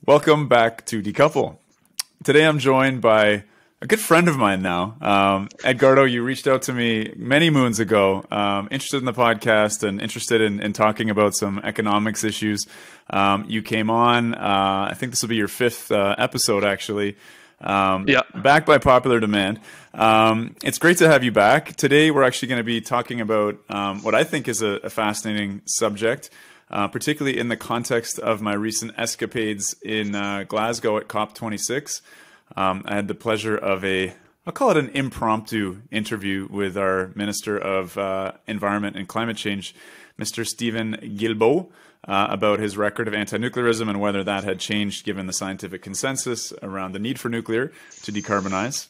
Welcome back to Decouple. Today I'm joined by a good friend of mine now. Edgardo, you reached out to me many moons ago, interested in the podcast and interested in talking about some economics issues. You came on, I think this will be your fifth episode actually, back by popular demand. It's great to have you back. Today we're actually going to be talking about what I think is a fascinating subject. Particularly in the context of my recent escapades in Glasgow at COP26. I had the pleasure of I'll call it an impromptu interview with our Minister of Environment and Climate Change, Mr. Stephen Guilbeault, about his record of anti-nuclearism and whether that had changed given the scientific consensus around the need for nuclear to decarbonize.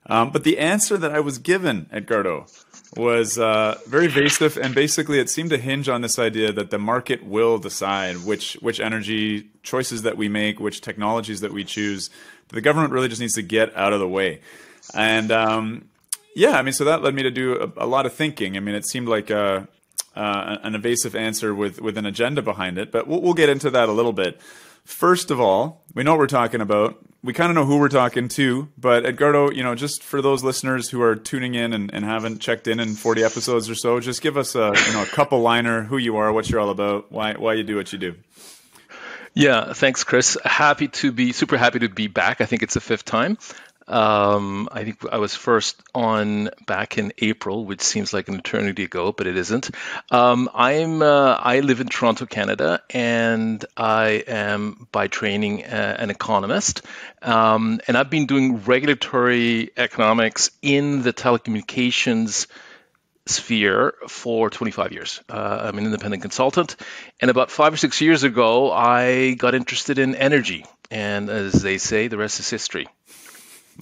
But the answer that I was given, Edgardo, was very evasive, and basically it seemed to hinge on this idea that the market will decide which energy choices that we make, which technologies that we choose. The government really just needs to get out of the way. And so that led me to do a lot of thinking. I mean, it seemed like an evasive answer with an agenda behind it, but we'll get into that a little bit. First of all, we know what we're talking about. We kind of know who we're talking to, but Edgardo, just for those listeners who are tuning in and haven't checked in 40 episodes or so, just give us a couple liner, who you are, what you're all about, why you do what you do. Yeah, thanks, Chris. Super happy to be back. I think it's the fifth time. I think I was first on back in April, which seems like an eternity ago, but it isn't. I live in Toronto, Canada, and I am by training an economist. And I've been doing regulatory economics in the telecommunications sphere for 25 years. I'm an independent consultant, and about 5 or 6 years ago, I got interested in energy. And as they say, the rest is history.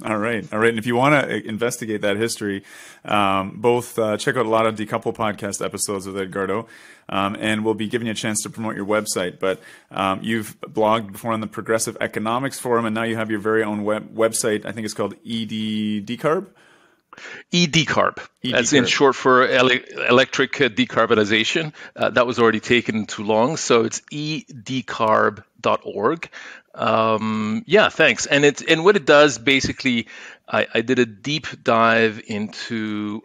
All right. And if you want to investigate that history, both check out a lot of Decouple podcast episodes with Edgardo, and we'll be giving you a chance to promote your website. But you've blogged before on the Progressive Economics Forum, and now you have your very own website. I think it's called EDCarb. EDCarb. That's in short for electric decarbonization. That was already taken too long, so it's edcarb.org. Thanks. And what it does basically, I did a deep dive into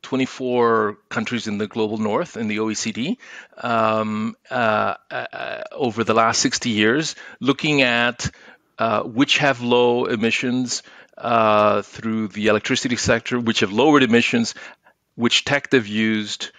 24 countries in the global north in the OECD over the last 60 years, looking at which have low emissions through the electricity sector, which have lowered emissions, which tech they've used,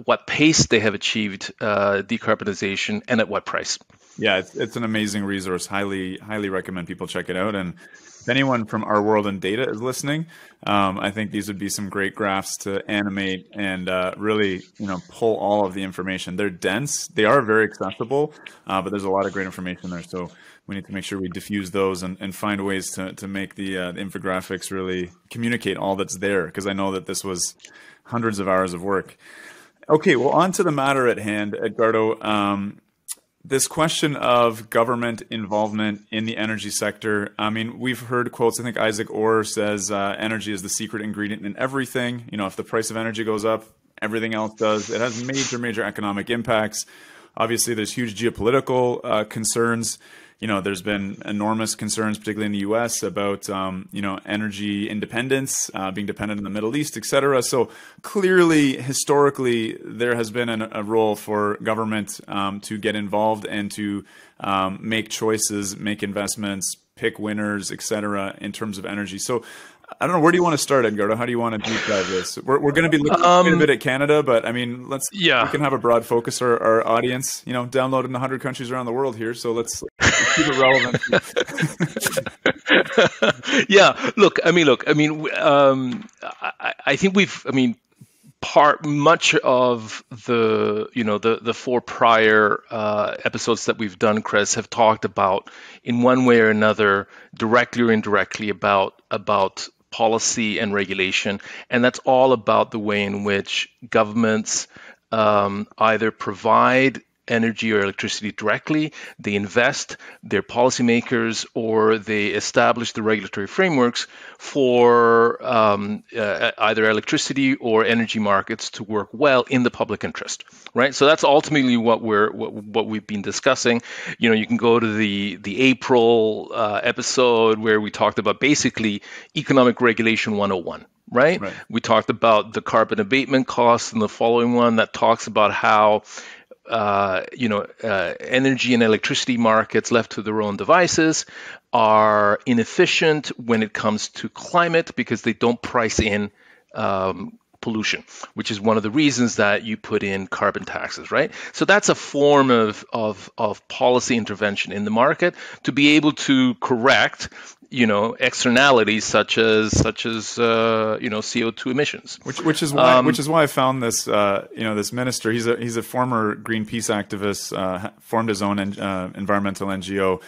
what pace they have achieved decarbonization, and at what price. Yeah, it's an amazing resource. Highly recommend people check it out. And if anyone from Our World in Data is listening, I think these would be some great graphs to animate and really, pull all of the information. They're dense. They are very accessible, but there's a lot of great information there. So we need to make sure we diffuse those and find ways to make the infographics really communicate all that's there, because I know that this was hundreds of hours of work. Okay, well, on to the matter at hand, Edgardo. This question of government involvement in the energy sector. I mean, we've heard quotes. I think Isaac Orr says energy is the secret ingredient in everything. If the price of energy goes up, everything else does. It has major economic impacts. Obviously, there's huge geopolitical concerns. There's been enormous concerns, particularly in the U.S., about, energy independence, being dependent on the Middle East, et cetera. So clearly, historically, there has been a role for government to get involved and to make choices, make investments, pick winners, et cetera, in terms of energy. So I don't know, where do you want to start, Edgardo? How do you want to deep dive this? We're going to be looking a bit at Canada, but I mean, we can have a broad focus. Our audience, downloaded in 100 countries around the world here, so let's keep it relevant. I think much of the four prior episodes that we've done, Chris, have talked about, in one way or another, directly or indirectly, about policy and regulation, and that's all about the way in which governments either provide energy or electricity directly. They invest, they're policymakers, or they establish the regulatory frameworks for either electricity or energy markets to work well in the public interest, right? So that's ultimately what we've been discussing. You can go to the April episode where we talked about basically economic regulation 101. Right? We talked about the carbon abatement costs, and the following one that talks about how energy and electricity markets left to their own devices are inefficient when it comes to climate because they don't price in pollution, which is one of the reasons that you put in carbon taxes, right? So that's a form of policy intervention in the market to be able to correct externalities such as CO2 emissions. Which is why I found this this minister. He's a former Greenpeace activist, formed his own environmental NGO.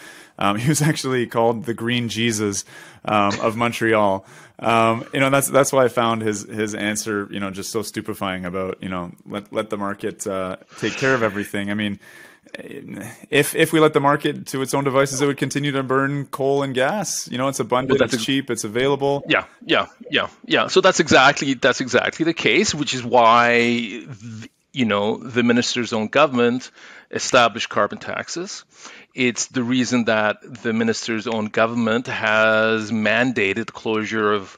He was actually called the Green Jesus of Montreal. That's why I found his answer just so stupefying about let the market take care of everything. I mean, if we let the market to its own devices, it would continue to burn coal and gas. It's abundant, it's cheap, it's available. Yeah. So that's exactly the case, which is why the minister's own government established carbon taxes. It's the reason that the minister's own government has mandated closure of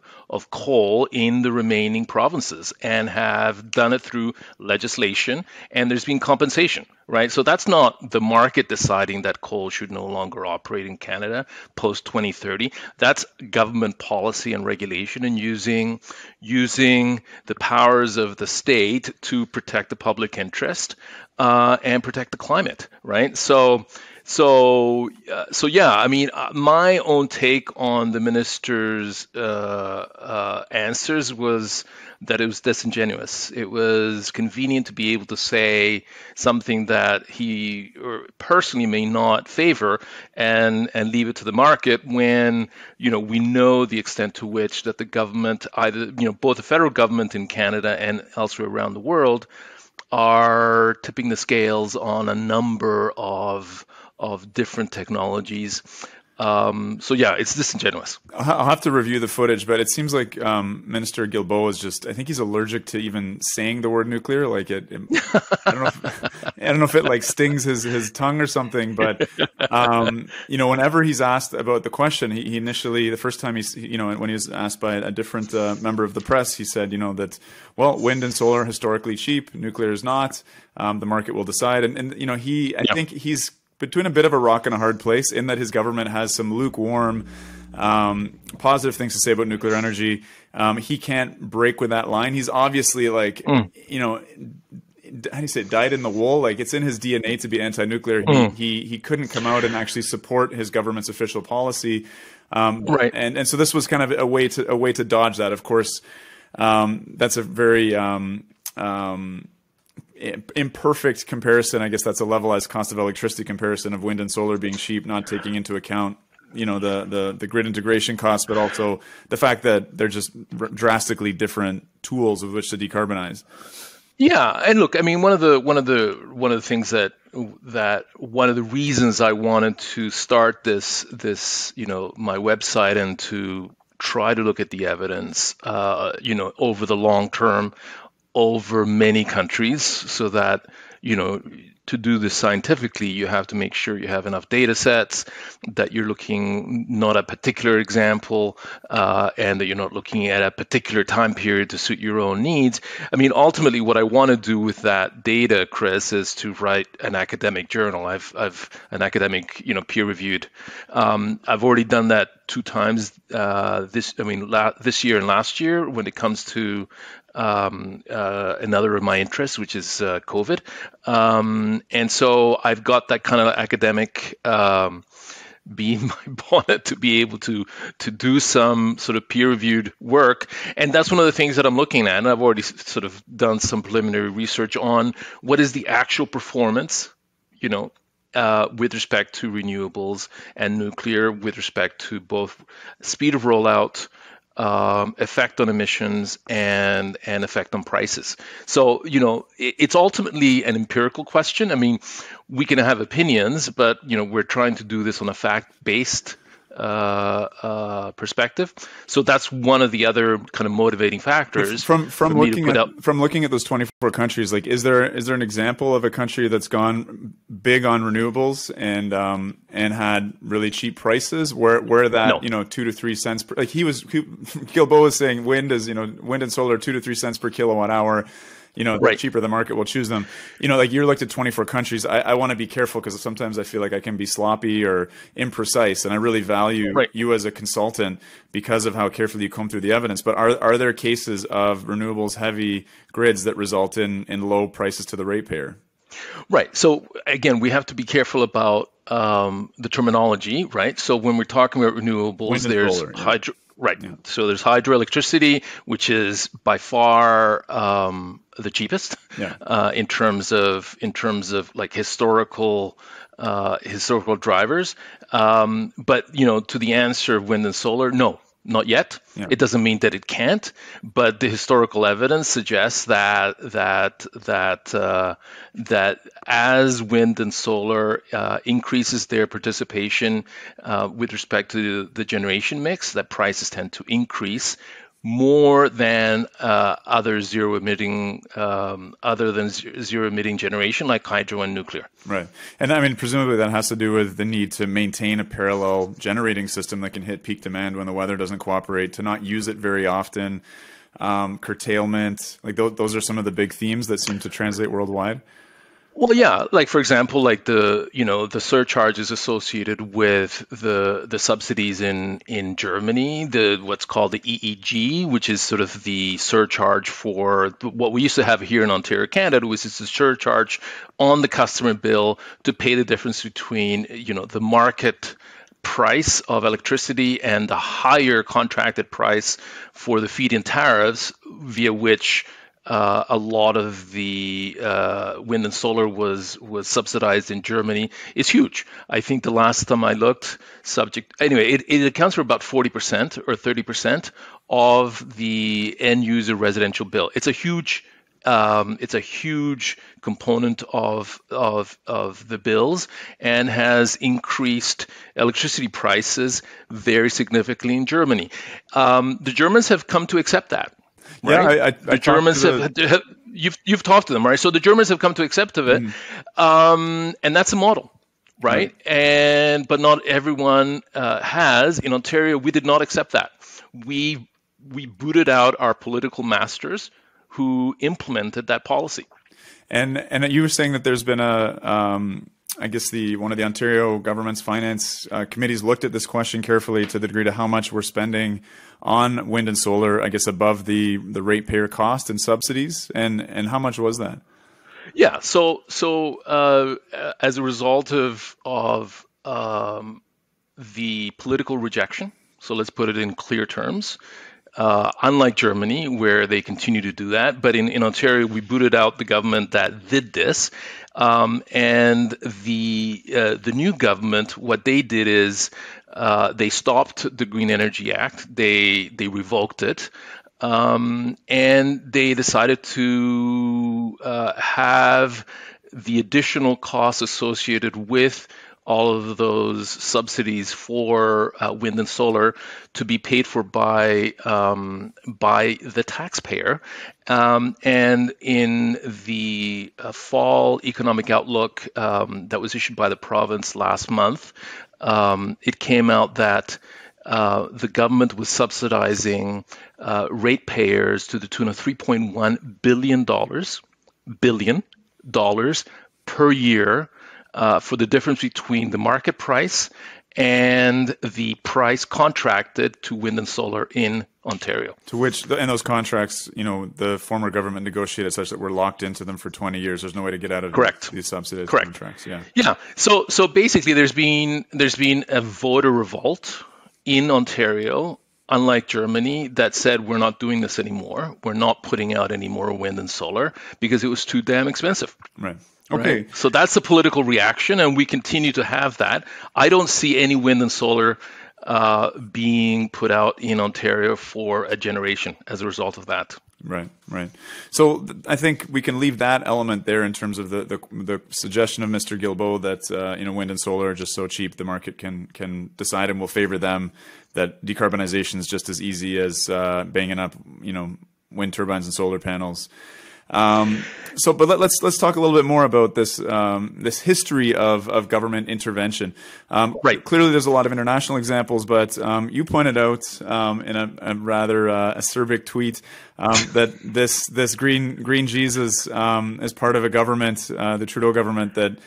coal in the remaining provinces and have done it through legislation, and there's been compensation, right? So that's not the market deciding that coal should no longer operate in Canada post 2030. That's government policy and regulation and using the powers of the state to protect the public interest and protect the climate, right? So yeah, I mean, my own take on the minister's answers was that it was disingenuous. It was convenient to be able to say something that he personally may not favor and leave it to the market when, we know the extent to which that the government, either, both the federal government in Canada and elsewhere around the world, are tipping the scales on a number of different technologies. So yeah, it's disingenuous. I'll have to review the footage, but it seems like Minister Guilbeault is I think he's allergic to even saying the word nuclear. Like I don't know if it like stings his tongue or something, but whenever he's asked about the question, he initially, the first time when he was asked by a different member of the press, he said, that, well, wind and solar are historically cheap, nuclear is not, the market will decide. And I think he's between a bit of a rock and a hard place in that his government has some lukewarm, positive things to say about nuclear energy. He can't break with that line. He's obviously how do you say, dyed in the wool? Like, it's in his DNA to be anti-nuclear. He couldn't come out and actually support his government's official policy. Right. And so this was kind of a way to dodge that. Of course, that's a very imperfect comparison. I guess that's a levelized cost of electricity comparison of wind and solar being cheap, not taking into account the grid integration costs, but also the fact that they're just drastically different tools with which to decarbonize. Yeah, and look, I mean, one of the things that one of the reasons I wanted to start this my website and to try to look at the evidence over the long term, over many countries, so that to do this scientifically, you have to make sure you have enough data sets, that you're looking not at a particular example, and that you're not looking at a particular time period to suit your own needs. I mean, ultimately, what I want to do with that data, Chris, is to write an academic journal. I've an academic, peer-reviewed. I've already done that 2 times this year and last year when it comes to another of my interests, which is COVID. And so I've got that kind of academic bee in my bonnet to be able to do some sort of peer-reviewed work. And that's one of the things that I'm looking at. And I've already sort of done some preliminary research on what is the actual performance, with respect to renewables and nuclear, with respect to both speed of rollout, effect on emissions, and effect on prices. So, it's ultimately an empirical question. I mean, we can have opinions, but, we're trying to do this on a fact-based perspective. So that's one of the other kind of motivating factors from looking at those 24 countries. Like, is there an example of a country that's gone big on renewables and had really cheap prices where that No. 2 to 3 cents per, like Gilboa was saying wind and solar 2 to 3 cents per kilowatt hour. The cheaper the market will choose them. Like you looked at 24 countries. I want to be careful because sometimes I feel like I can be sloppy or imprecise, and I really value you as a consultant because of how carefully you comb through the evidence. But are there cases of renewables heavy grids that result in low prices to the ratepayer? Right. So again, we have to be careful about the terminology, right? So when we're talking about renewables, there's solar, hydro. Right. Yeah. So there's hydroelectricity, which is by far the cheapest in terms of like historical drivers. But to the answer of wind and solar, no. Not yet. Yeah. It doesn't mean that it can't, but the historical evidence suggests that as wind and solar increases their participation with respect to the generation mix, that prices tend to increase more than other zero emitting generation like hydro and nuclear. Right. And I mean, presumably that has to do with the need to maintain a parallel generating system that can hit peak demand when the weather doesn't cooperate, to not use it very often, curtailment. Like those are some of the big themes that seem to translate worldwide. Well, yeah, like for example, like the surcharges associated with the subsidies in Germany, what's called the EEG, which is sort of the surcharge for what we used to have here in Ontario, Canada, which is a surcharge on the customer bill to pay the difference between the market price of electricity and the higher contracted price for the feed-in tariffs, via which a lot of the wind and solar was subsidized in Germany, is huge. I think the last time I looked, it accounts for about 40% or 30% of the end user residential bill. It's a huge component of the bills, and has increased electricity prices very significantly in Germany. The Germans have come to accept that. Right? Yeah, the Germans have you've talked to them, right? So the Germans have come to accept of it, and that's a model, right? But not everyone has. In Ontario, we did not accept that. We booted out our political masters who implemented that policy. And you were saying that there's been I guess one of the Ontario government's finance committees looked at this question carefully to the degree to how much we're spending on wind and solar, I guess, above the ratepayer cost and subsidies, and how much was that? Yeah, so as a result of the political rejection, so let's put it in clear terms. Unlike Germany, where they continue to do that, but in Ontario, we booted out the government that did this, and the new government, what they did is they stopped the Green Energy Act, they revoked it, and they decided to have the additional costs associated with all of those subsidies for wind and solar to be paid for by the taxpayer. And in the fall economic outlook that was issued by the province last month, it came out that the government was subsidizing ratepayers to the tune of $3.1 billion per year for the difference between the market price and the price contracted to wind and solar in Ontario. To which, in those contracts, the former government negotiated such that we're locked into them for 20 years. There's no way to get out of these subsidized contracts. Yeah. Yeah. So basically, there's been a voter revolt in Ontario, unlike Germany, that said we're not doing this anymore. We're not putting out any more wind and solar because it was too damn expensive. Right. Okay. Right? So that's the political reaction, and we continue to have that. I don't see any wind and solar being put out in Ontario for a generation as a result of that. Right, right. So I think we can leave that element there in terms of the suggestion of Mr. Guilbeault that wind and solar are just so cheap the market can decide and will favor them. That decarbonization is just as easy as banging up wind turbines and solar panels. But let's talk a little bit more about this history of government intervention. Right. Clearly, there's a lot of international examples, but you pointed out in a rather acerbic tweet that this green Jesus is part of a government, the Trudeau government that.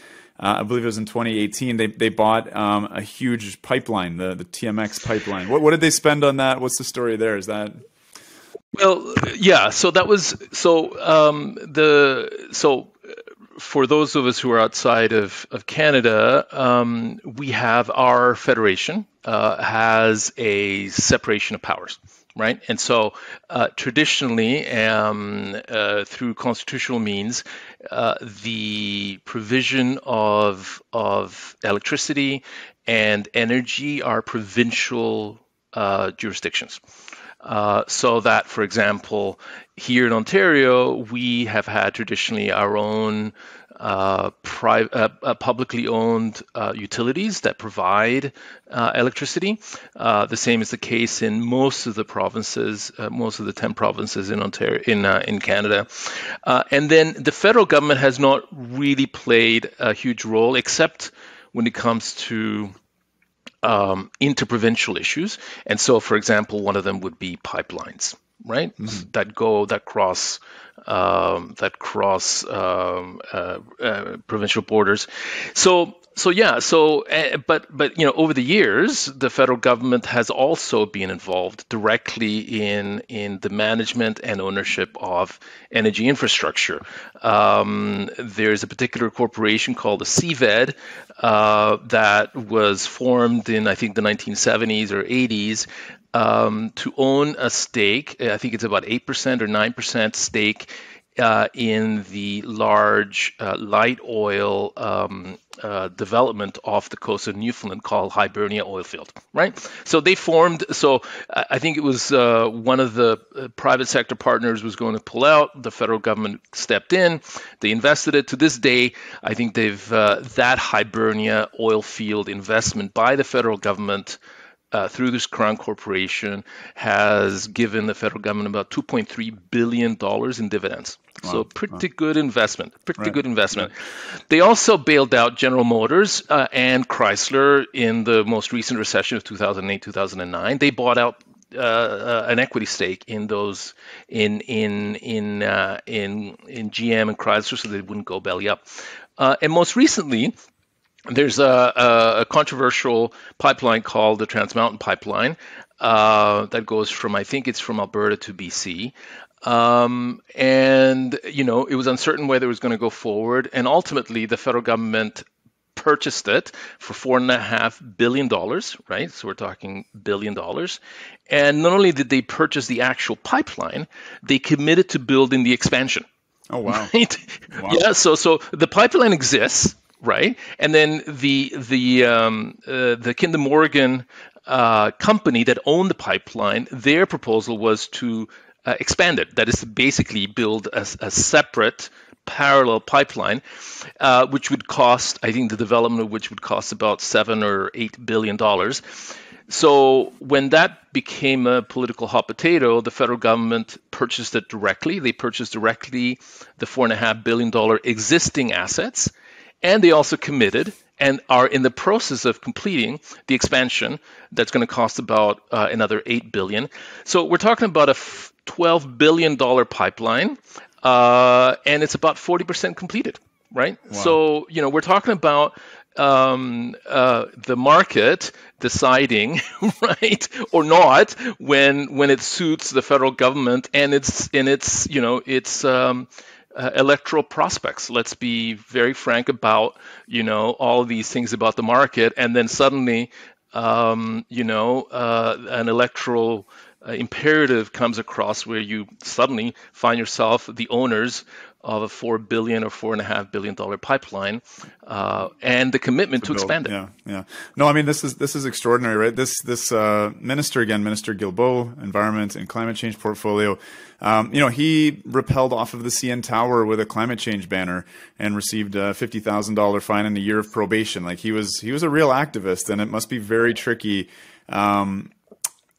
I believe it was in 2018. They bought a huge pipeline, the TMX pipeline. What did they spend on that? What's the story there? Is that? Well, yeah. So that was for those of us who are outside of Canada, we have our federation has a separation of powers. Right. And so traditionally, through constitutional means, the provision of electricity and energy are provincial jurisdictions. So that, for example, here in Ontario, we have had traditionally our own publicly owned utilities that provide electricity. The same is the case in most of the provinces, most of the 10 provinces in Ontario, in Canada. And then the federal government has not really played a huge role, except when it comes to interprovincial issues. And so, for example, one of them would be pipelines, right? Mm-hmm. that cross provincial borders. But over the years, the federal government has also been involved directly in the management and ownership of energy infrastructure. There's a particular corporation called the CVED that was formed in, I think, the 1970s or 80s to own a stake. I think it's about 8% or 9% stake in the large light oil development off the coast of Newfoundland called Hibernia Oil Field, right? So they formed, I think it was one of the private sector partners was going to pull out. The federal government stepped in. They invested it. To this day, I think they've that Hibernia Oil Field investment by the federal government through this Crown Corporation has given the federal government about $2.3 billion in dividends. Wow. So pretty good investment, good investment. They also bailed out General Motors and Chrysler in the most recent recession of 2008, 2009. They bought out an equity stake in those in GM and Chrysler so they wouldn't go belly up. And most recently, there's a controversial pipeline called the Trans Mountain Pipeline that goes from, I think it's from Alberta to BC. And, it was uncertain whether it was going to go forward. And ultimately, the federal government purchased it for $4.5 billion, right? So we're talking $1 billion. And not only did they purchase the actual pipeline, they committed to building the expansion. Oh, wow. Right? Wow. Yeah, so the pipeline exists. Right, and then the Kinder Morgan company that owned the pipeline, their proposal was to expand it. That is to basically build a separate parallel pipeline, which would cost, I think, the development of which would cost about $7 or $8 billion. So when that became a political hot potato, the federal government purchased it directly. They purchased directly the $4.5 billion existing assets. And they also committed and are in the process of completing the expansion that's going to cost about another $8 billion. So we're talking about a $12 billion pipeline, and it's about 40% completed, right? Wow. So, we're talking about the market deciding, right, or not, when it suits the federal government and its electoral prospects. Let's be very frank about, all these things about the market, and then suddenly, an electoral imperative comes across where you suddenly find yourself the owners of a $4 billion or $4.5 billion pipeline, and the commitment to expand it. Yeah. No, I mean, this is extraordinary, right? This Minister Guilbeault, Environment and Climate Change Portfolio, he rappelled off of the CN Tower with a climate change banner and received a $50,000 fine and a year of probation. Like, he was a real activist, and it must be very tricky.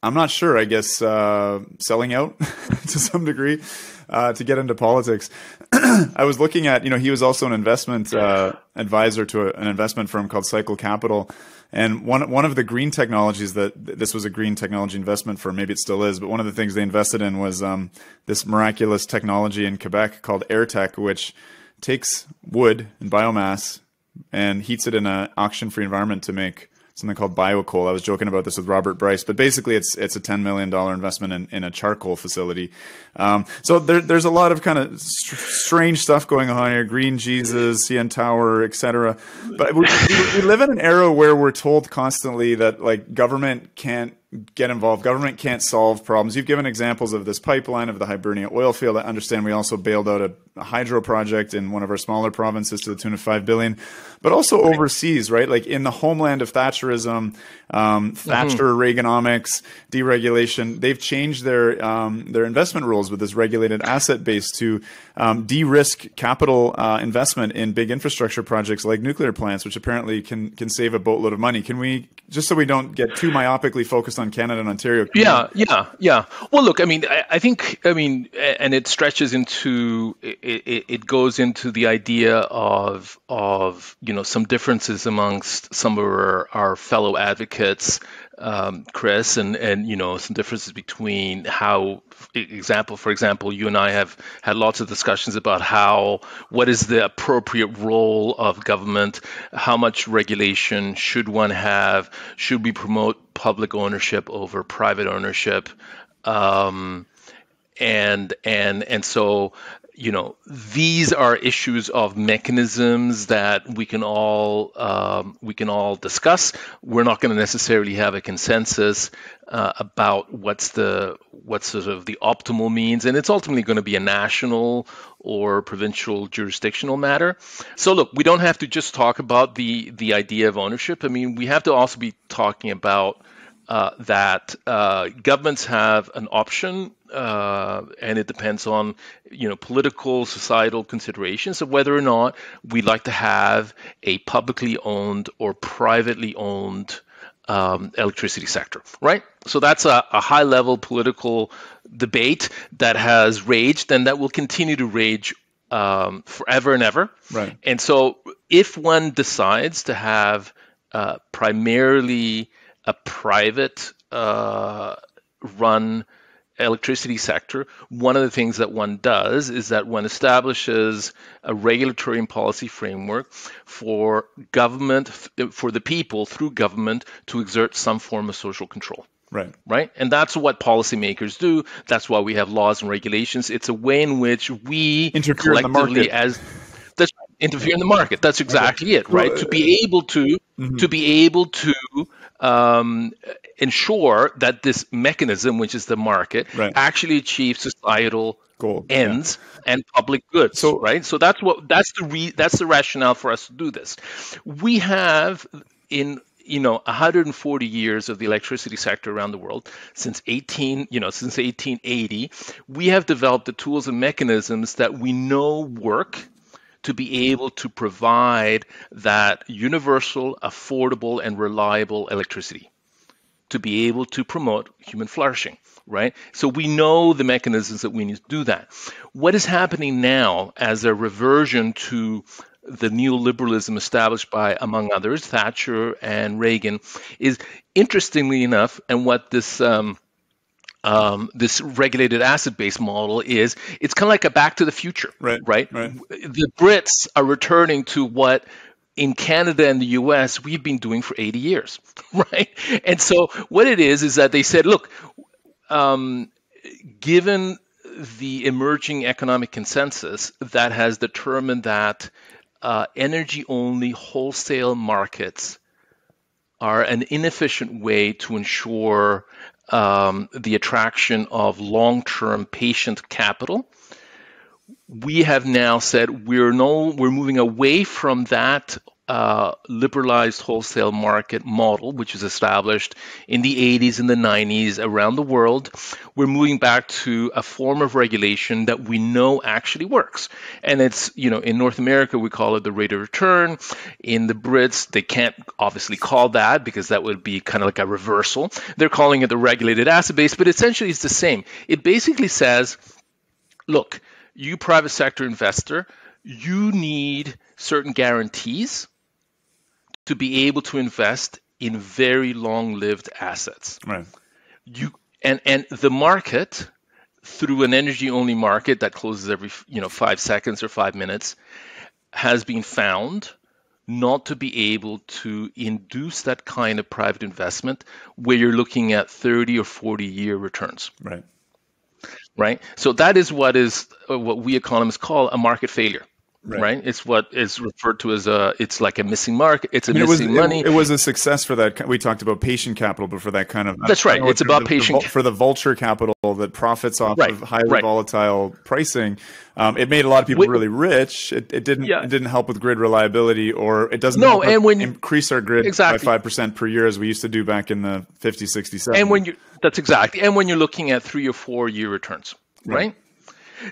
I'm not sure, I guess, selling out to some degree to get into politics. I was looking at, he was also an investment advisor to an investment firm called Cycle Capital. And one of the green technologies this was a green technology investment firm, maybe it still is, but one of the things they invested in was this miraculous technology in Quebec called AirTech, which takes wood and biomass and heats it in an auction-free environment to make something called biocoal. I was joking about this with Robert Bryce, but basically it's a $10 million investment in a charcoal facility. So there's a lot of kind of strange stuff going on here, Green Jesus, CN Tower, etc. But we live in an era where we're told constantly that, like, government can't get involved. Government can't solve problems. You've given examples of this pipeline, of the Hibernia oil field. I understand we also bailed out a hydro project in one of our smaller provinces to the tune of $5 billion, but also overseas, right? Like in the homeland of Thatcherism, Thatcher, Reaganomics, deregulation, they've changed their investment rules with this regulated asset base to de-risk capital investment in big infrastructure projects like nuclear plants, which apparently can save a boatload of money. Can we, just so we don't get too myopically focused on Canada and Ontario? Yeah. Well, look, I think, and it stretches into, it goes into the idea of some differences amongst some of our fellow advocates, Chris, and some differences between how, for example, you and I have had lots of discussions about what is the appropriate role of government, how much regulation should one have, should we promote public ownership over private ownership, and so these are issues of mechanisms that we can all discuss. We're not going to necessarily have a consensus about what's sort of the optimal means, and it's ultimately going to be a national or provincial jurisdictional matter. So look, we don't have to just talk about the idea of ownership. We have to also be talking about that governments have an option, and it depends on political, societal considerations of whether or not we'd like to have a publicly owned or privately owned electricity sector, right? So that's a high-level political debate that has raged and that will continue to rage forever and ever. Right. And so if one decides to have primarily a private run electricity sector, one of the things that one does is that one establishes a regulatory and policy framework for government, for the people through government, to exert some form of social control. Right. And that's what policymakers do. That's why we have laws and regulations. It's a way in which we interfere collectively interfere in the market. That's exactly it, right? To be able to ensure that this mechanism, which is the market, actually achieves societal goal ends and public goods. So, right. So that's the rationale for us to do this. We have in 140 years of the electricity sector around the world, since 1880, we have developed the tools and mechanisms that we know work to be able to provide that universal, affordable, and reliable electricity, to be able to promote human flourishing, right? So we know the mechanisms that we need to do that. What is happening now as a reversion to the neoliberalism established by, among others, Thatcher and Reagan, is, interestingly enough, and what this this regulated asset-based model is, it's kind of like a Back to the Future, right? The Brits are returning to what in Canada and the US we've been doing for 80 years, right? And so what it is that they said, look, given the emerging economic consensus that has determined that energy-only wholesale markets are an inefficient way to ensure the attraction of long-term patient capital, we have now said we're moving away from that liberalized wholesale market model, which was established in the 80s and the 90s around the world. We're moving back to a form of regulation that we know actually works. And it's, in North America, we call it the rate of return. In the Brits, they can't obviously call that because that would be kind of like a reversal. They're calling it the regulated asset base, but essentially it's the same. It basically says, look, you private sector investor, you need certain guarantees to be able to invest in very long-lived assets. Right. And the market, through an energy-only market that closes every 5 seconds or 5 minutes, has been found not to be able to induce that kind of private investment where you're looking at 30 or 40-year returns. Right. Right. So that is what we economists call a market failure. Right. It's what is referred to as it's like a missing market. It's missing money. It was a success for that. We talked about patient capital, but for that kind of. That's right. It's about patient. For the vulture capital that profits off of highly volatile pricing. It made a lot of people really rich. It didn't help with grid reliability, or it doesn't increase our grid by 5% per year as we used to do back in the 50s, 60s, 70s. And when you're looking at 3 or 4 year returns, right?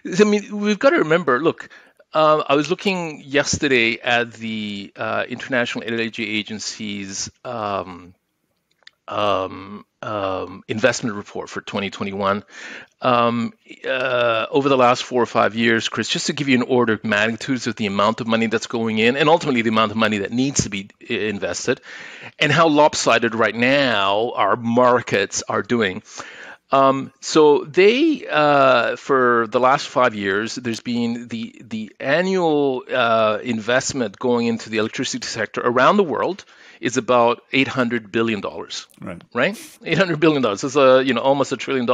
I mean, we've got to remember, look, I was looking yesterday at the International Energy Agency's investment report for 2021. Over the last 4 or 5 years, Chris, just to give you an order of magnitudes of the amount of money that's going in and ultimately the amount of money that needs to be invested and how lopsided right now our markets are doing. So they, for the last 5 years, there's been the annual investment going into the electricity sector around the world is about $800 billion. Right? $800 billion. It's almost $1 trillion.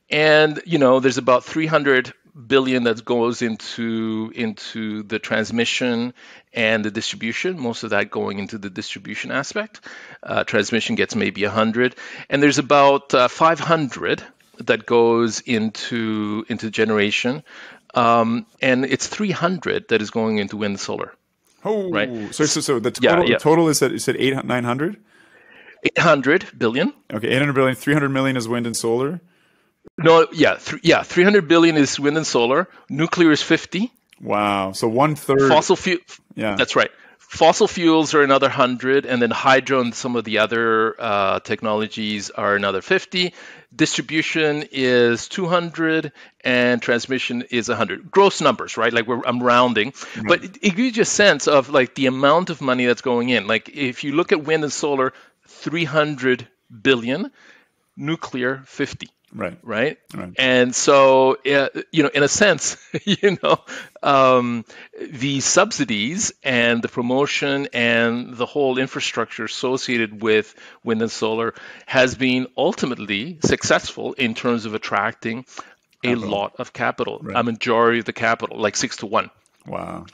And there's about 300 billion that goes into the transmission and the distribution, most of that going into the distribution aspect. Transmission gets maybe 100, and there's about 500 that goes into generation, and it's 300 that is going into wind and solar. Oh, right. So the total is that you said 900? 800 billion. Okay, 800 billion. 300 million is wind and solar. No, 300 billion is wind and solar. Nuclear is 50. Wow. So 1/3. Fossil fuel. Yeah, that's right. Fossil fuels are another 100, and then hydro and some of the other technologies are another 50. Distribution is 200, and transmission is 100. Gross numbers, right? Like I'm rounding, but it gives you a sense of like the amount of money that's going in. Like if you look at wind and solar, 300 billion, nuclear 50. Right. And so, in a sense, the subsidies and the promotion and the whole infrastructure associated with wind and solar has been ultimately successful in terms of attracting a lot of capital, a majority of the capital, like 6 to 1. Wow.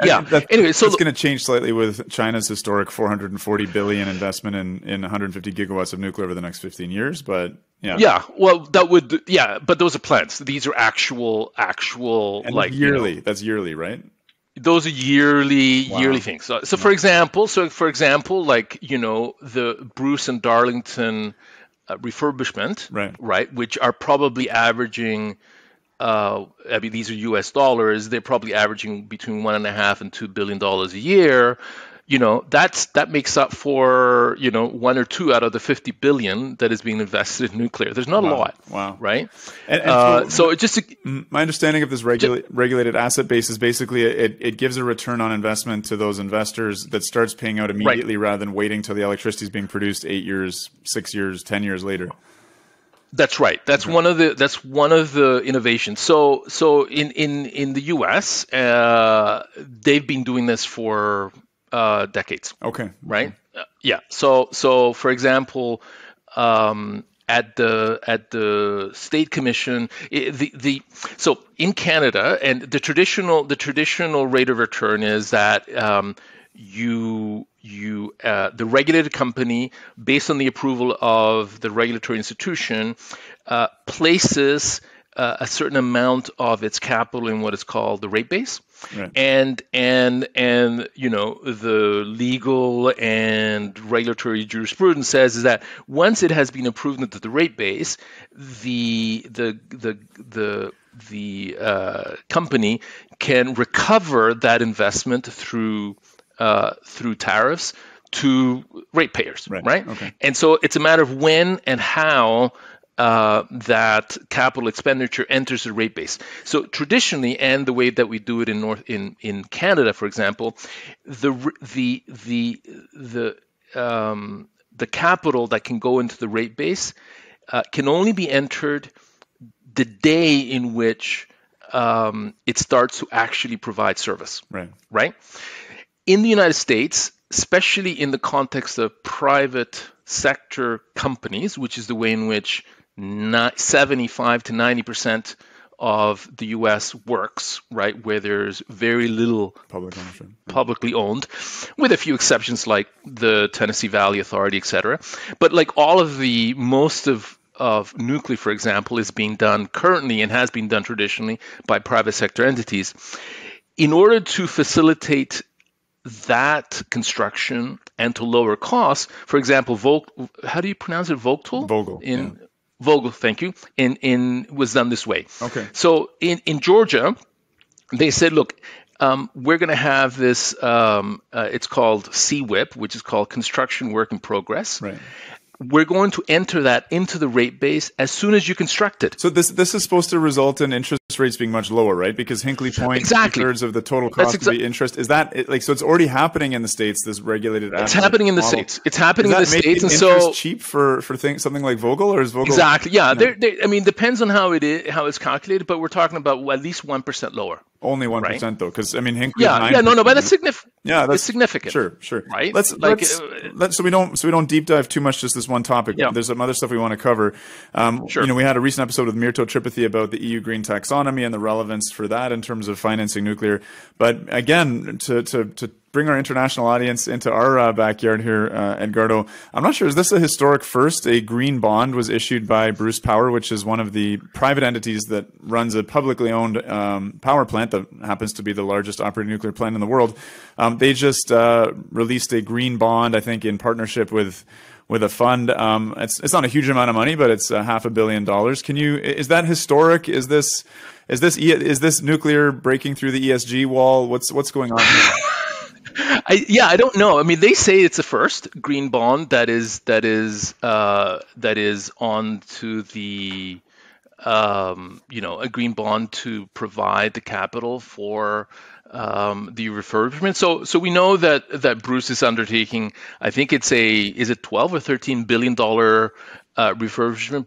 Yeah. Anyway, so it's going to change slightly with China's historic 440 billion investment in 150 gigawatts of nuclear over the next 15 years. But yeah. Well, that would but those are plans. These are actual and like yearly. That's yearly, right? Those are yearly things. So for example, like the Bruce and Darlington refurbishment, right, which are probably averaging. These are U.S. dollars. They're probably averaging between $1.5 and $2 billion a year. That makes up for 1 or 2 out of the 50 billion that is being invested in nuclear. There's not a lot. Wow. Right. And so my understanding of this regulated asset base is basically it gives a return on investment to those investors that starts paying out immediately rather than waiting till the electricity is being produced 8 years, 6 years, 10 years later. That's right. That's one of the innovations. So in the U.S., they've been doing this for decades. Okay. Right. Yeah. So for example, at the state commission, so in Canada, and the traditional rate of return is that the regulated company, based on the approval of the regulatory institution, places a certain amount of its capital in what is called the rate base. Right. And the legal and regulatory jurisprudence says is that once it has been approved into the rate base, the company can recover that investment through tariffs to ratepayers, right? Okay. And so it's a matter of when and how that capital expenditure enters the rate base. So traditionally, and the way that we do it in Canada, for example, the capital that can go into the rate base can only be entered the day in which it starts to actually provide service. Right? In the United States, especially in the context of private sector companies, which is the way in which 75 to 90% of the U.S. works, right, where there's very little public ownership, publicly owned, with a few exceptions like the Tennessee Valley Authority, etc. But like all of most of nuclear, for example, is being done currently and has been done traditionally by private sector entities. In order to facilitate that construction and to lower costs, for example, how do you pronounce it? Vogtle. Vogtle, thank you. Was done this way. Okay. So in Georgia, they said, look, we're going to have this. It's called CWIP, which is called Construction Work in Progress. Right. We're going to enter that into the rate base as soon as you construct it. So this is supposed to result in interest rates being much lower, right? Because Hinkley Point, exactly. 2/3 of the total cost of the interest. Is that like, so it's already happening in the States, this regulated asset It's happening in the model. States. It's happening in the States. And so cheap for something like Vogtle, or is Vogtle? Exactly. Yeah. I mean, depends on how it's calculated, but we're talking about at least 1% lower. Only 1% though, because I mean, Hinkley. But that's significant. Yeah, that's significant. Sure. Right. Let's so we don't deep dive too much just this one topic. Yeah. There's some other stuff we want to cover. Sure. We had a recent episode with Mirto Tripathi about the EU green taxonomy and the relevance for that in terms of financing nuclear. But again, to bring our international audience into our backyard here, Edgardo, I'm not sure, is this a historic first? A green bond was issued by Bruce Power, which is one of the private entities that runs a publicly owned power plant that happens to be the largest operating nuclear plant in the world. They just released a green bond, I think, in partnership with a fund. It's not a huge amount of money, but it's $500 million. Is that historic? Is this nuclear breaking through the ESG wall? What's going on here? I don't know. I mean, they say it's a first green bond that is on to the a green bond to provide the capital for the refurbishment. So we know that Bruce is undertaking, I think is it $12 or $13 billion refurbishment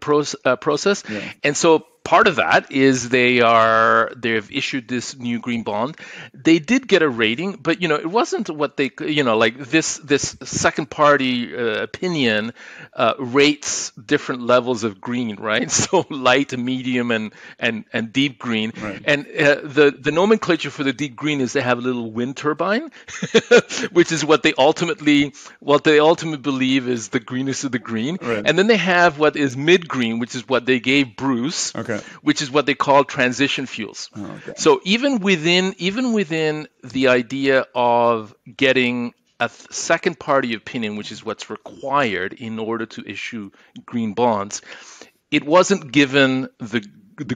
process. Yeah. And so part of that is they've issued this new green bond. They did get a rating, but it wasn't what they like this second party opinion rates different levels of green, right? So light, medium, and deep green. Right. And the nomenclature for the deep green is they have a little wind turbine, which is what they ultimately believe is the greenest of the green. Right. And then they have what is mid green, which is what they gave Bruce. Okay. Which is what they call transition fuels. Oh, okay. So even within the idea of getting a second party opinion, which is what's required in order to issue green bonds, it wasn't given the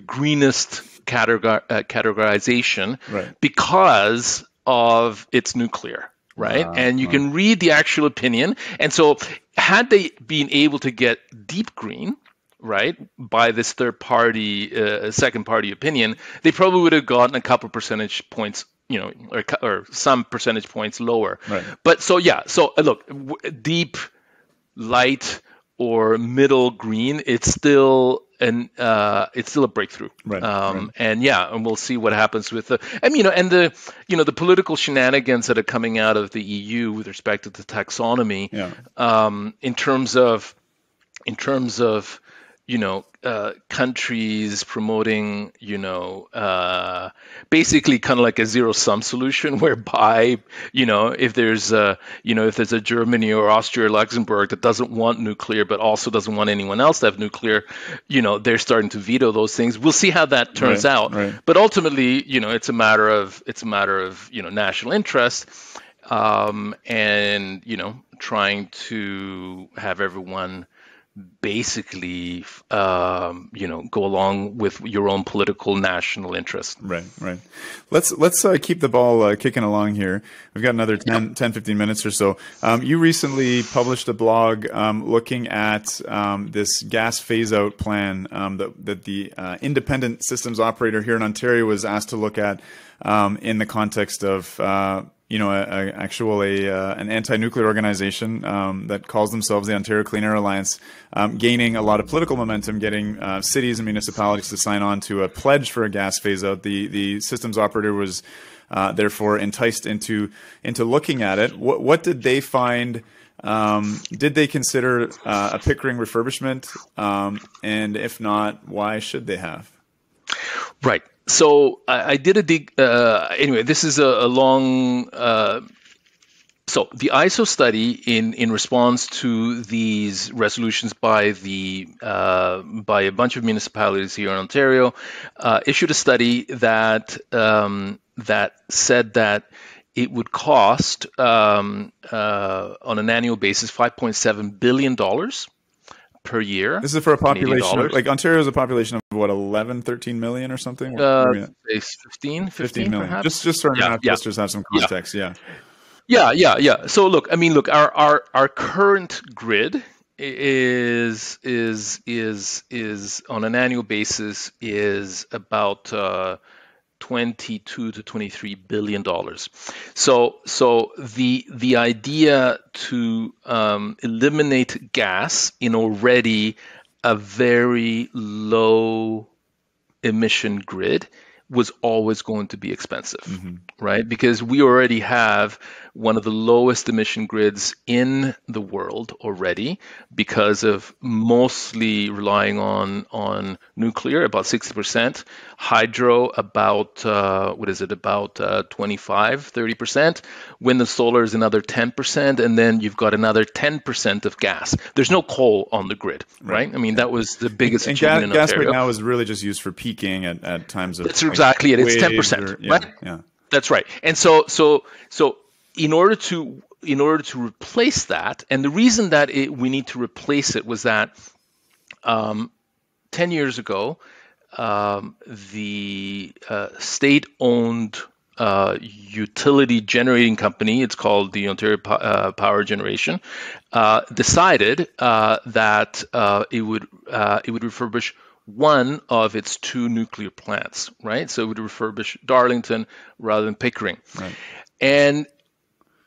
greenest categorization, right, because of its nuclear. Right. And you can read the actual opinion. And so had they been able to get deep green, right, by this third party, second party opinion, they probably would have gotten a couple percentage points, or some percentage points lower. Right. But so look, deep, light, or middle green, it's still a breakthrough. Right. And we'll see what happens with the political shenanigans that are coming out of the EU with respect to the taxonomy. Yeah. In terms of countries promoting, basically kind of like a zero-sum solution, whereby, if there's a Germany or Austria or Luxembourg that doesn't want nuclear, but also doesn't want anyone else to have nuclear, they're starting to veto those things. We'll see how that turns out. Right. But ultimately, it's a matter of national interest, and trying to have everyone basically, go along with your own political national interest. Right. Let's keep the ball kicking along here. We've got another 10, 15 minutes or so. You recently published a blog looking at this gas phase-out plan that the independent systems operator here in Ontario was asked to look at in the context of an anti-nuclear organization that calls themselves the Ontario Clean Air Alliance, gaining a lot of political momentum, getting cities and municipalities to sign on to a pledge for a gas phase-out. The systems operator was therefore enticed into looking at it. What did they find? Did they consider a Pickering refurbishment? And if not, why should they have? Right. So I did a dig. Anyway, this is a long. So the ISO study, in response to these resolutions by a bunch of municipalities here in Ontario, issued a study that said that it would cost on an annual basis $5.7 billion per year. This is for a population of, like, Ontario is a population of what, 11, 13 million or something? 15 million perhaps? Just so our listeners have some context. Yeah. So look, our current grid is on an annual basis is about 22 to 23 billion dollars. So the idea to eliminate gas in already a very low emission grid was always going to be expensive, right? Because we already have one of the lowest emission grids in the world already, because of mostly relying on nuclear, about 60%, hydro about 25-30%, wind and solar is another 10%, and then you've got another 10% of gas. There's no coal on the grid, right? I mean, that was the biggest achievement in gas Ontario. Right now is really just used for peaking at times of. That's exactly it. It's 10%, right? Yeah. That's right. And so in order to replace that, and the reason that we need to replace it was that 10 years ago, the state-owned utility generating company, it's called the Ontario Power Generation, decided that it would refurbish one of its two nuclear plants, right? So it would refurbish Darlington rather than Pickering. Right. And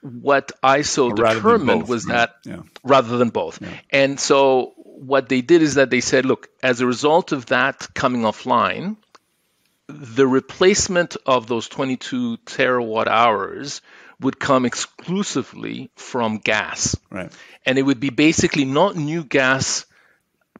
what ISO determined was that rather than both. Yeah. And so what they did is that they said, look, as a result of that coming offline, the replacement of those 22 terawatt hours would come exclusively from gas. Right. And it would be basically not new gas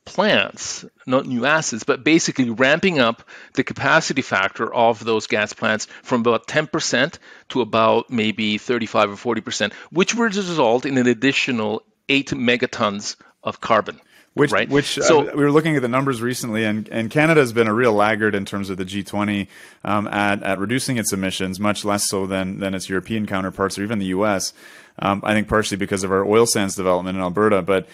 plants, not new assets, but basically ramping up the capacity factor of those gas plants from about 10% to about maybe 35 or 40%, which would result in an additional 8 megatons of carbon. We So were looking at the numbers recently, and Canada has been a real laggard in terms of the G20 at reducing its emissions, much less so than its European counterparts or even the U.S. I think partially because of our oil sands development in Alberta. But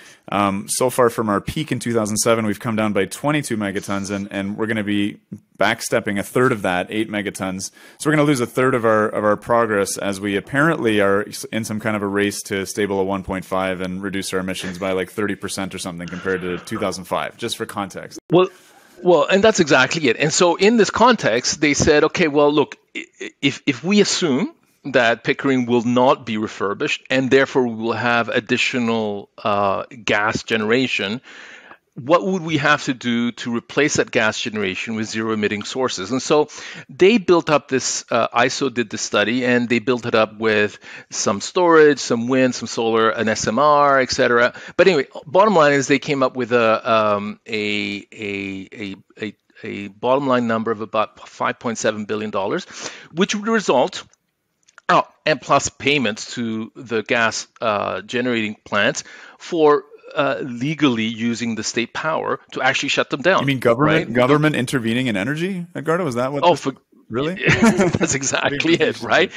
so far from our peak in 2007, we've come down by 22 megatons, and we're going to be backstepping a third of that, 8 megatons. So we're going to lose a third of our progress, as we apparently are in some kind of a race to stable at 1.5 and reduce our emissions by like 30% or something compared to 2005, just for context. Well, and that's exactly it. And so in this context, they said, okay, well, look, if we assume that Pickering will not be refurbished and therefore we will have additional gas generation, what would we have to do to replace that gas generation with zero emitting sources? And so they built up this, ISO did the study, and they built it up with some storage, some wind, some solar, an SMR, et cetera. But anyway, bottom line is they came up with a bottom line number of about $5.7 billion, which would result, and plus payments to the gas generating plants for legally using the state power to actually shut them down. You mean government intervening in energy, Edgardo? Is that what? Really? That's exactly it, right?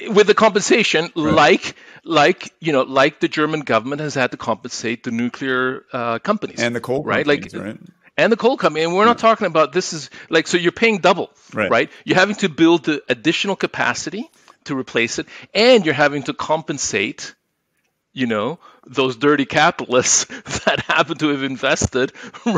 With the compensation, right. like the German government has had to compensate the nuclear companies and the coal companies, right? And the coal company. And we're not talking about, this is like, so you're paying double, right? You're having to build the additional capacity to replace it, and you're having to compensate, those dirty capitalists that happen to have invested,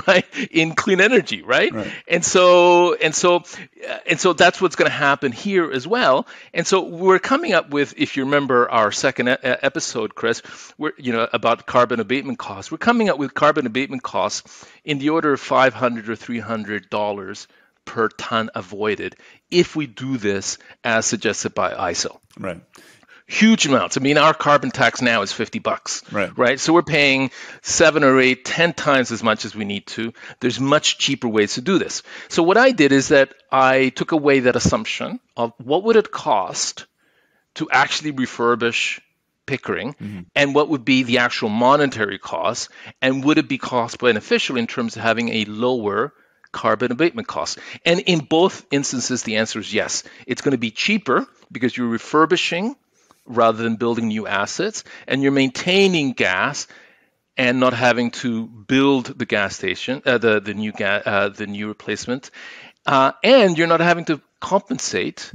right, in clean energy, right? And so that's what's going to happen here as well. And so we're coming up with, if you remember our second episode, Chris, about carbon abatement costs. We're coming up with carbon abatement costs in the order of $500 or $300 per ton avoided if we do this as suggested by ISO. Right. Huge amounts. I mean, our carbon tax now is $50, right? So we're paying 7 or 8, 10 times as much as we need to. There's much cheaper ways to do this. So what I did is that I took away that assumption of what would it cost to actually refurbish Pickering, and what would be the actual monetary cost, and would it be cost beneficial in terms of having a lower carbon abatement cost? And in both instances, the answer is yes. It's going to be cheaper because you're refurbishing rather than building new assets, and you're maintaining gas and not having to build the gas station, the new replacement, and you're not having to compensate,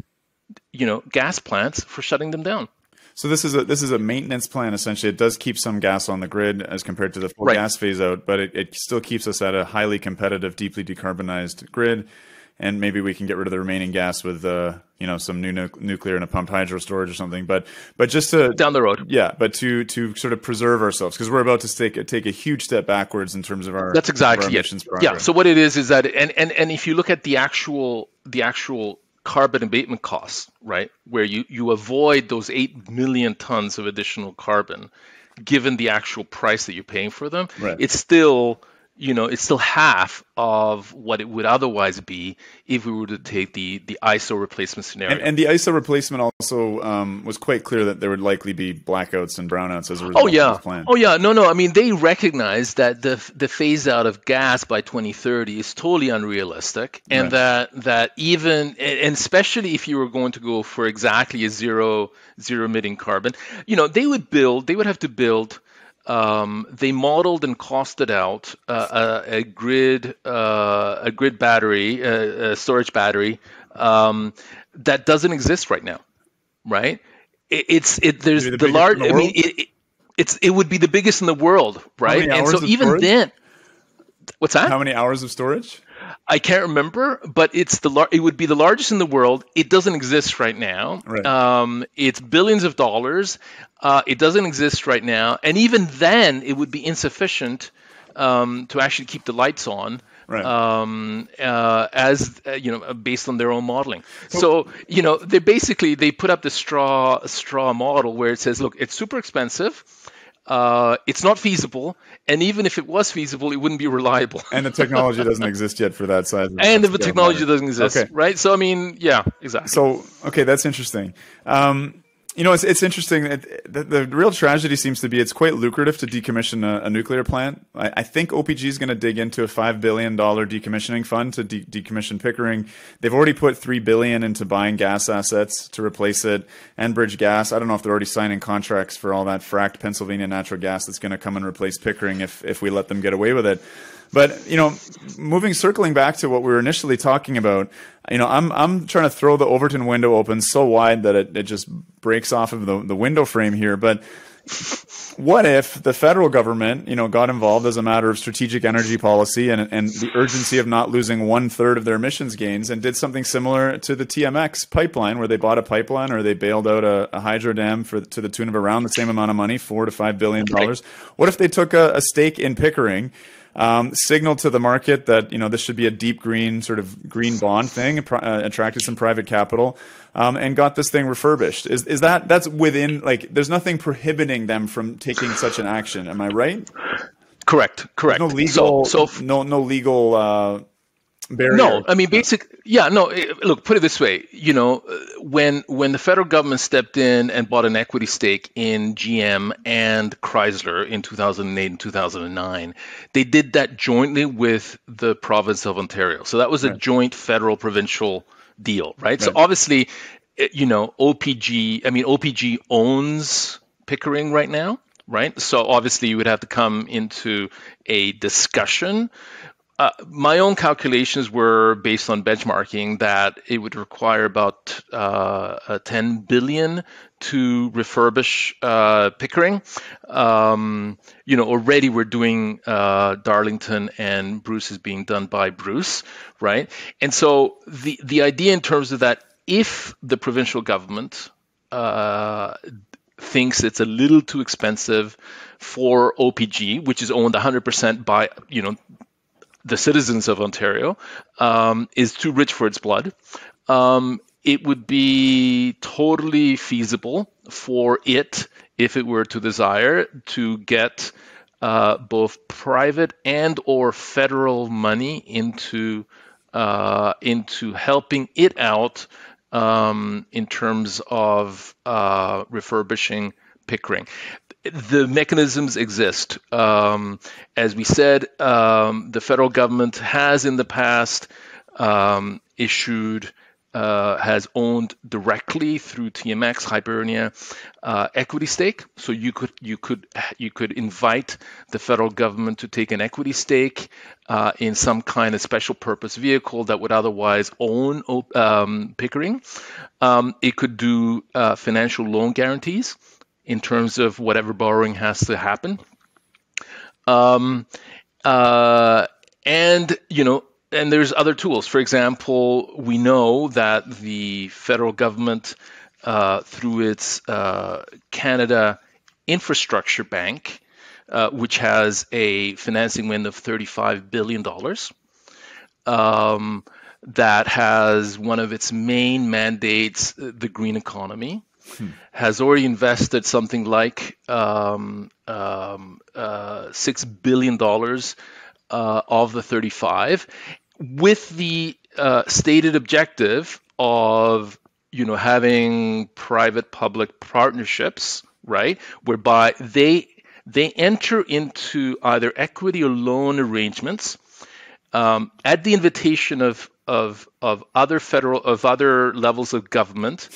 gas plants for shutting them down. So this is a maintenance plan essentially. It does keep some gas on the grid as compared to the full gas phase out, but it still keeps us at a highly competitive, deeply decarbonized grid. And maybe we can get rid of the remaining gas with some new nuclear and a pumped hydro storage or something. But just to down the road, but to sort of preserve ourselves, because we're about to take a huge step backwards in terms of our that's exactly our emissions it. progress. Yeah. So what it is that and if you look at the actual carbon abatement costs, right, where you avoid those 8 million tons of additional carbon, given the actual price that you're paying for them, it's still half of what it would otherwise be if we were to take the ISO replacement scenario. And the ISO replacement also was quite clear that there would likely be blackouts and brownouts as a result of this plan. Oh yeah, no. I mean, they recognize that the phase out of gas by 2030 is totally unrealistic, and that even, and especially if you were going to go for exactly a zero emitting carbon, they would have to build. They modeled and costed out a grid battery, a storage battery that doesn't exist right now, right? It would be the biggest in the world, right? And so even storage? Then, what's that? How many hours of storage? I can't remember, but it would be the largest in the world. It doesn't exist right now. It's billions of dollars. It doesn't exist right now, and even then, it would be insufficient to actually keep the lights on. As based on their own modeling. So they put up the straw model where it says, look, it's super expensive. It's not feasible, and even if it was feasible, it wouldn't be reliable. And the technology doesn't exist yet for that size. And the technology doesn't exist, right? So I mean, yeah, exactly. So that's interesting. It's interesting. The real tragedy seems to be it's quite lucrative to decommission a nuclear plant. I think OPG is going to dig into a $5 billion decommissioning fund to decommission Pickering. They've already put $3 billion into buying gas assets to replace it. Enbridge Gas, I don't know if they're already signing contracts for all that fracked Pennsylvania natural gas that's going to come and replace Pickering if we let them get away with it. But circling back to what we were initially talking about, I'm trying to throw the Overton window open so wide that it just breaks off of the window frame here. But what if the federal government, got involved as a matter of strategic energy policy and the urgency of not losing 1/3 of their emissions gains and did something similar to the TMX pipeline, where they bought a pipeline or they bailed out a hydro dam to the tune of around the same amount of money, $4 to $5 billion. What if they took a stake in Pickering? signaled to the market that this should be a deep green sort of green bond thing, attracted some private capital, and got this thing refurbished. Is that's within, like, there's nothing prohibiting them from taking such an action? Am I right? Correct. There's no legal, no legal barrier. No, I mean, look, put it this way, when the federal government stepped in and bought an equity stake in GM and Chrysler in 2008 and 2009, they did that jointly with the province of Ontario. So that was a joint federal provincial deal, right? So obviously, OPG owns Pickering right now, right? So obviously you would have to come into a discussion. My own calculations were based on benchmarking that it would require about $10 billion to refurbish Pickering. Already we're doing Darlington, and Bruce is being done by Bruce, right? And so the idea in terms of that, if the provincial government thinks it's a little too expensive for OPG, which is owned 100% by the citizens of Ontario, is too rich for its blood, it would be totally feasible for it, if it were to desire, to get both private and or federal money into helping it out in terms of refurbishing Pickering. The mechanisms exist. As we said, the federal government has in the past has owned directly through TMX, Hibernia, equity stake. So you could invite the federal government to take an equity stake in some kind of special purpose vehicle that would otherwise own Pickering. It could do financial loan guarantees in terms of whatever borrowing has to happen. And there's other tools. For example, we know that the federal government, through its Canada Infrastructure Bank, which has a financing window of $35 billion, that has one of its main mandates, the green economy, has already invested something like $6 billion of the 35, with the stated objective of having private-public partnerships, right, whereby they enter into either equity or loan arrangements at the invitation of other levels of government,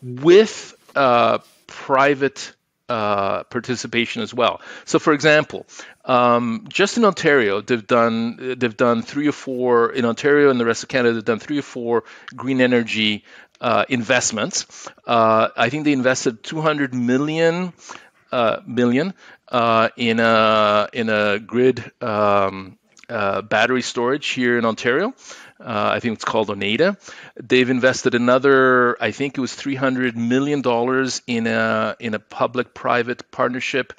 with private participation as well. So, for example, just in Ontario, they've done 3 or 4 in Ontario and the rest of Canada. They've done 3 or 4 green energy investments. I think they invested $200 million in a grid battery storage here in Ontario. I think it's called Oneida. They've invested another, I think it was $300 million in a public-private partnership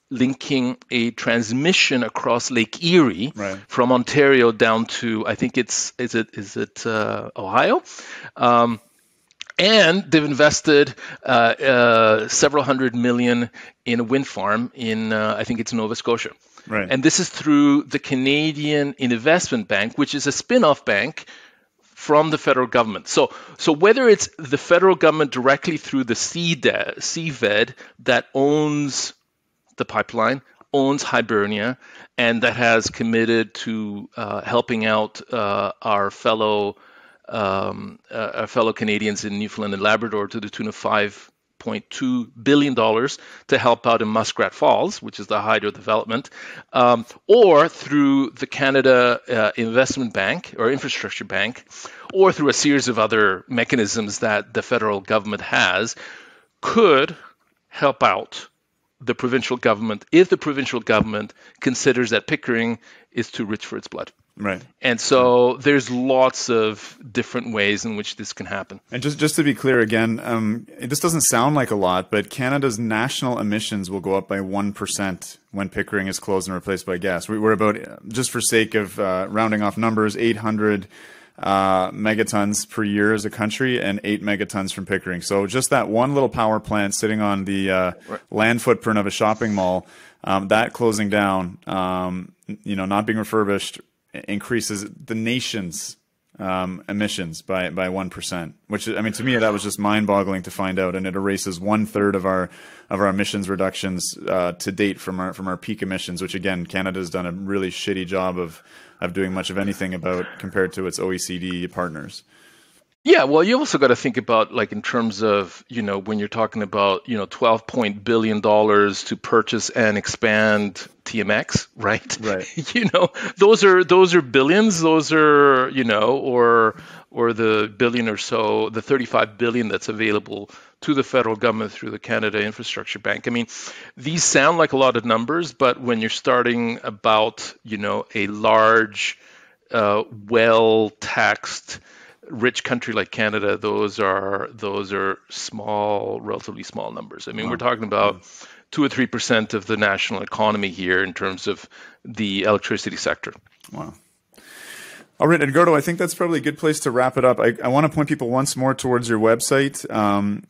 linking a transmission across Lake Erie, right, from Ontario down to, I think is it Ohio? And they've invested several hundred million in a wind farm in, I think it's Nova Scotia. Right. And this is through the Canadian Investment Bank, which is a spin-off bank from the federal government. So whether it's the federal government directly through the CVED that owns the pipeline, owns Hibernia, and that has committed to helping out our fellow Canadians in Newfoundland and Labrador to the tune of $5.2 billion to help out in Muskrat Falls, which is the hydro development, or through the Canada Investment Bank or Infrastructure Bank, or through a series of other mechanisms that the federal government has, could help out the provincial government if the provincial government considers that Pickering is too rich for its blood. Right. And so there's lots of different ways in which this can happen. And just to be clear again, this doesn't sound like a lot, but Canada's national emissions will go up by 1% when Pickering is closed and replaced by gas. We're about, just for sake of rounding off numbers, 800 megatons per year as a country, and 8 megatons from Pickering. So just that one little power plant sitting on the land footprint of a shopping mall, that closing down, not being refurbished, increases the nation's emissions by 1%, which, I mean, to me, that was just mind-boggling to find out, and it erases 1/3 of our emissions reductions to date from our peak emissions, which, again, Canada's done a really shitty job of doing much of anything about compared to its OECD partners. Yeah, well, you also got to think about, like, in terms of, when you're talking about, $12 billion to purchase and expand TMX, right? Right. Those are billions. Those are, or the billion or so, the 35 billion that's available to the federal government through the Canada Infrastructure Bank. I mean, these sound like a lot of numbers, but when you're starting about, a large, well-taxed, rich country like Canada, those are small, relatively small numbers. I mean, we're talking about 2 or 3% of the national economy here in terms of the electricity sector. Wow. All right, Edgardo, I think that's probably a good place to wrap it up. I want to point people once more towards your website.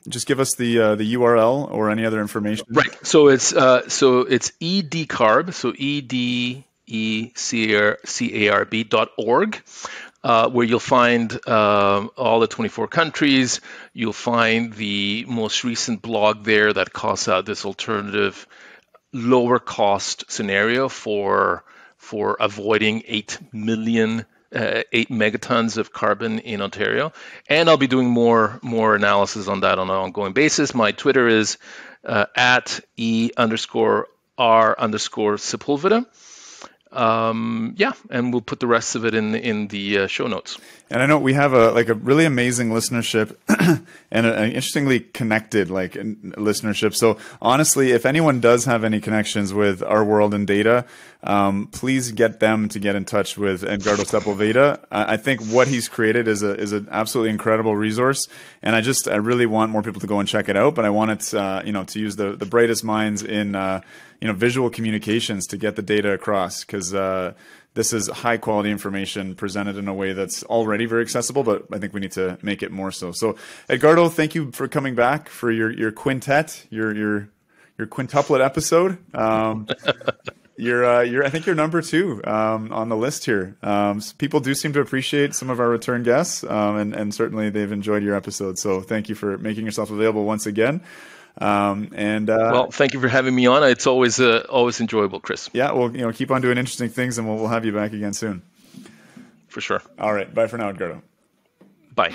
Just give us the URL or any other information. Right. So it's edcarb, so EDECARB.org. Where you'll find all the 24 countries. You'll find the most recent blog there that calls out this alternative lower cost scenario for avoiding 8 megatons of carbon in Ontario. And I'll be doing more analysis on that on an ongoing basis. My Twitter is at @E_R_Sepulveda. And we'll put the rest of it in the show notes. And I know we have a really amazing listenership and an interestingly connected listenership. So honestly, if anyone does have any connections with Our World in Data, please get them to get in touch with Edgardo Sepulveda. I think what he's created is an absolutely incredible resource, and I really want more people to go and check it out. But I want it to use the brightest minds in visual communications to get the data across, because this is high quality information presented in a way that's already very accessible, but I think we need to make it more so. So Edgardo, thank you for coming back for your quintet, your quintuplet episode. I think you're number 2 on the list here. People do seem to appreciate some of our return guests, and certainly they've enjoyed your episode. So thank you for making yourself available once again. Well, thank you for having me on. It's always enjoyable, Chris. Yeah, well, keep on doing interesting things, and we'll have you back again soon. For sure. All right. Bye for now, Edgardo. Bye.